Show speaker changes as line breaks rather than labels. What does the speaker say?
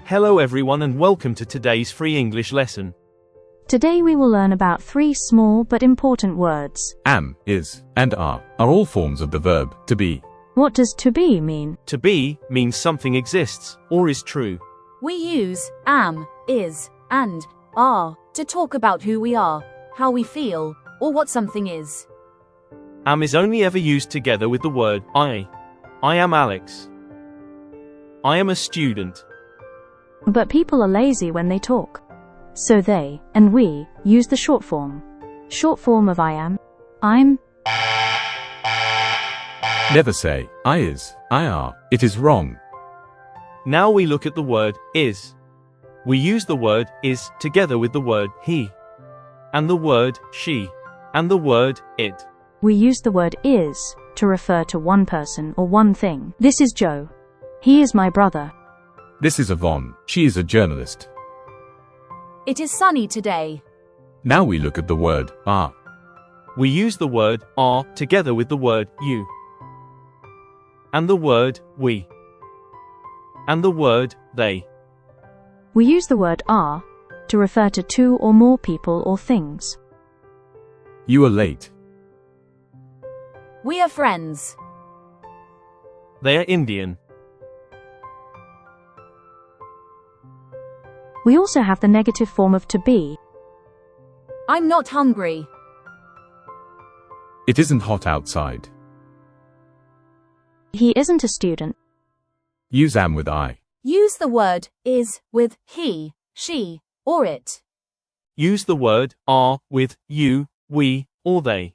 Hello everyone and welcome to today's free English lesson.
Today we will learn about 3 small but important words.
Am, is, and are all forms of the verb to be.
What does to be mean?
To be means something exists or is true.
We use am, is, and are to talk about who we are, how we feel, or what something is.
Am is only ever used together with the word I. I am Alex. I am a student.
But people are lazy when they talk. So they, and we, use the short form. Short form of I am, I'm.
Never say, I is, I are. It is wrong.
Now we look at the word is. We use the word is together with the word he, and the word she, and the word it.
We use the word is to refer to one person or one thing. This is Joe. He is my brother.
This is Yvonne. She is a journalist.
It is sunny today.
Now we look at the word are.
We use the word are together with the word you, and the word we, and the word they.
We use the word are to refer to 2 or more people or things.
You are late.
We are friends.
They are Indian.
We also have the negative form of to be.
I'm not hungry.
It isn't hot outside.
He isn't a student.
Use am with I.
Use the word is with he, she, or it.
Use the word are with you, we, or they.